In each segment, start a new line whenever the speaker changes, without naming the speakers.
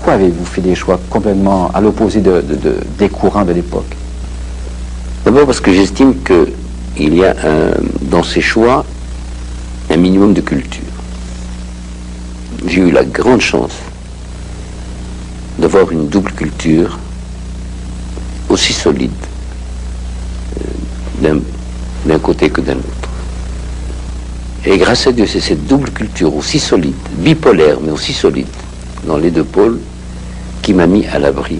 Pourquoi avez-vous fait des choix complètement à l'opposé des courants de l'époque?
D'abord parce que j'estime qu'il y a dans ces choix un minimum de culture. J'ai eu la grande chance d'avoir une double culture aussi solide d'un côté que d'un autre. Et grâce à Dieu, c'est cette double culture aussi solide, bipolaire, mais aussi solide, dans les deux pôles, qui m'a mis à l'abri.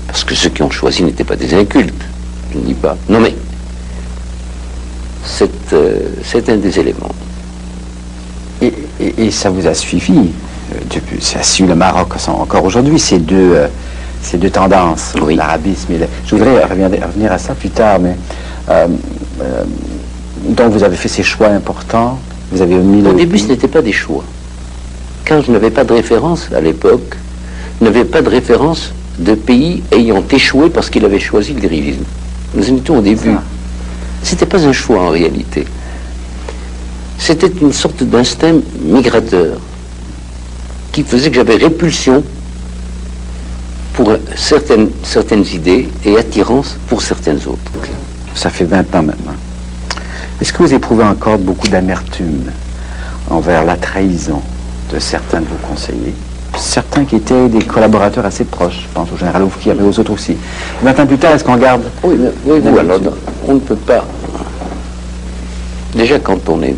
Parce que ceux qui ont choisi n'étaient pas des incultes, je ne dis pas. Non mais, c'est un des éléments.
Et ça vous a suivi, ça suit le Maroc encore aujourd'hui, ces deux tendances,
oui.
L'arabisme et je voudrais revenir à ça plus tard, mais donc vous avez fait ces choix importants, vous avez mis
Au début, ce n'était pas des choix. Car je n'avais pas de référence à l'époque, je n'avais pas de référence de pays ayant échoué parce qu'il avait choisi le dirigisme. Nous en étions au début. C'était pas un choix en réalité. C'était une sorte d'instinct migrateur qui faisait que j'avais répulsion pour certaines idées et attirance pour certaines autres.
Ça fait 20 ans maintenant. Est-ce que vous éprouvez encore beaucoup d'amertume envers la trahison de certains de vos conseillers? Certains qui étaient des collaborateurs assez proches, je pense au général Oufki, mais aux autres aussi. 20 ans plus tard, est-ce qu'on garde...
Oui, alors, on ne peut pas... Déjà, quand on est...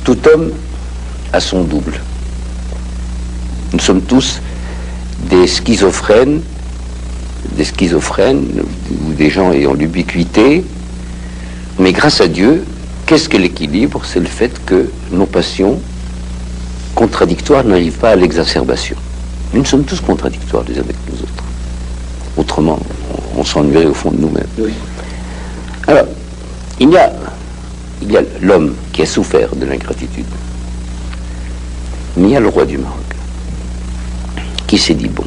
Tout homme a son double. Nous sommes tous des schizophrènes ou des gens ayant l'ubiquité, mais grâce à Dieu, qu'est-ce que l'équilibre? C'est le fait que nos passions contradictoires n'arrivent pas à l'exacerbation. Nous sommes tous contradictoires les uns avec les autres. Autrement, on s'ennuierait au fond de nous-mêmes. Oui. Alors, il y a l'homme qui a souffert de l'ingratitude. Mais il y a le roi du Maroc qui s'est dit, bon,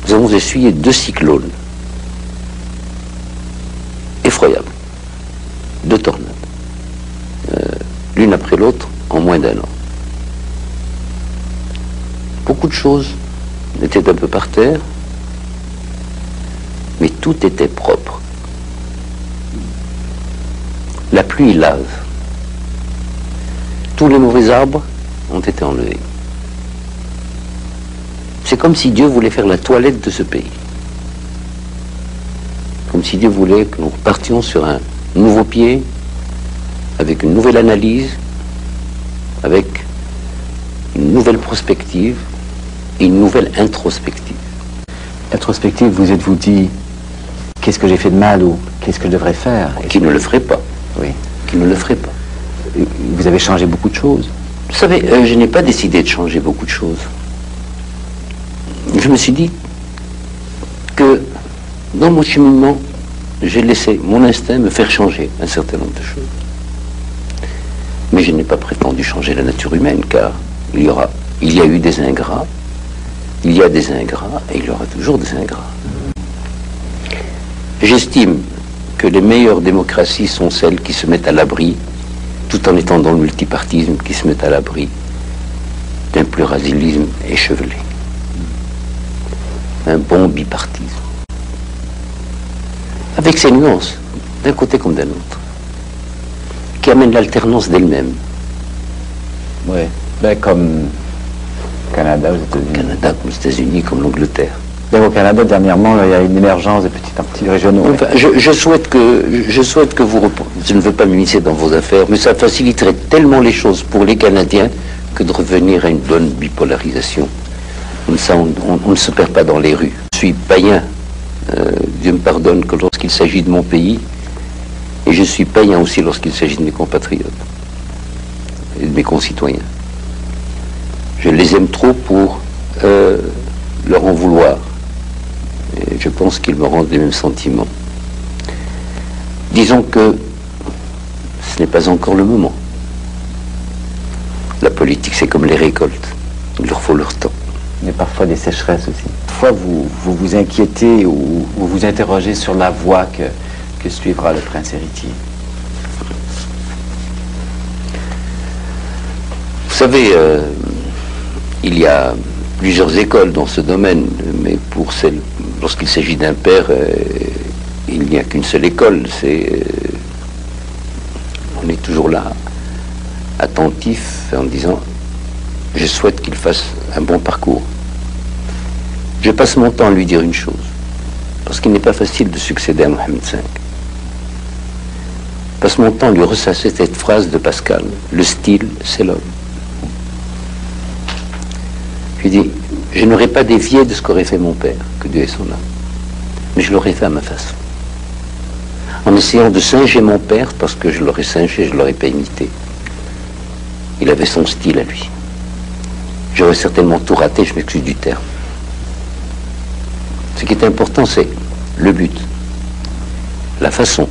nous avons essuyé 2 cyclones effroyables, 2 tornades, l'une après l'autre en moins d'1 an. Beaucoup de choses étaient un peu par terre, mais tout était propre. La pluie lave. Tous les mauvais arbres ont été enlevés. C'est comme si Dieu voulait faire la toilette de ce pays. Comme si Dieu voulait que nous repartions sur un nouveau pied, avec une nouvelle analyse, avec une nouvelle prospective et une nouvelle introspective.
Introspective, vous êtes-vous dit, qu'est-ce que j'ai fait de mal ou qu'est-ce que je devrais faire?
Qui ne le ferait pas.
Oui.
Qui ne le ferait pas.
Vous avez changé beaucoup de choses.
Vous savez, je n'ai pas décidé de changer beaucoup de choses. Je me suis dit que dans mon cheminement, j'ai laissé mon instinct me faire changer un certain nombre de choses. Mais je n'ai pas prétendu changer la nature humaine, car il y a eu des ingrats, il y a des ingrats, et il y aura toujours des ingrats. J'estime que les meilleures démocraties sont celles qui se mettent à l'abri, tout en étant dans le multipartisme, qui se mettent à l'abri d'un pluralisme échevelé. Un bon bipartisme. Avec ses nuances, d'un côté comme d'un autre, qui amène l'alternance d'elle-même.
Oui, ben comme Canada aux États-Unis.
Canada comme les États-Unis, comme l'Angleterre.
Au Canada, dernièrement, là, il y a une émergence de petits régionaux.
Enfin, je souhaite que vous... Je ne veux pas m'immiscer dans vos affaires, mais ça faciliterait tellement les choses pour les Canadiens que de revenir à une bonne bipolarisation. Comme ça, on ne se perd pas dans les rues. Je suis païen, Dieu me pardonne, que lorsqu'il s'agit de mon pays, et je suis païen aussi lorsqu'il s'agit de mes compatriotes et de mes concitoyens. Je les aime trop pour leur en vouloir. Et je pense qu'ils me rendent les mêmes sentiments. Disons que ce n'est pas encore le moment. La politique, c'est comme les récoltes. Il leur faut leur temps.
Mais parfois des sécheresses aussi. Parfois, vous vous inquiétez ou vous vous interrogez sur la voie que suivra le prince héritier.
Vous savez, il y a plusieurs écoles dans ce domaine, mais lorsqu'il s'agit d'un père, il n'y a qu'une seule école. On est toujours là, attentif, en disant, je souhaite qu'il fasse un bon parcours. Je passe mon temps à lui dire une chose, parce qu'il n'est pas facile de succéder à Mohammed V. Je passe mon temps à lui ressasser cette phrase de Pascal, le style, c'est l'homme. Je lui dis, je n'aurais pas dévié de ce qu'aurait fait mon père, que Dieu ait son âme, mais je l'aurais fait à ma façon. En essayant de singer mon père, parce que je l'aurais singé, je ne l'aurais pas imité. Il avait son style à lui. J'aurais certainement tout raté, je m'excuse du terme. Ce qui est important, c'est le but, la façon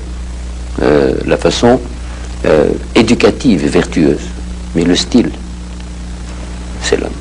éducative et vertueuse, mais le style, c'est l'homme.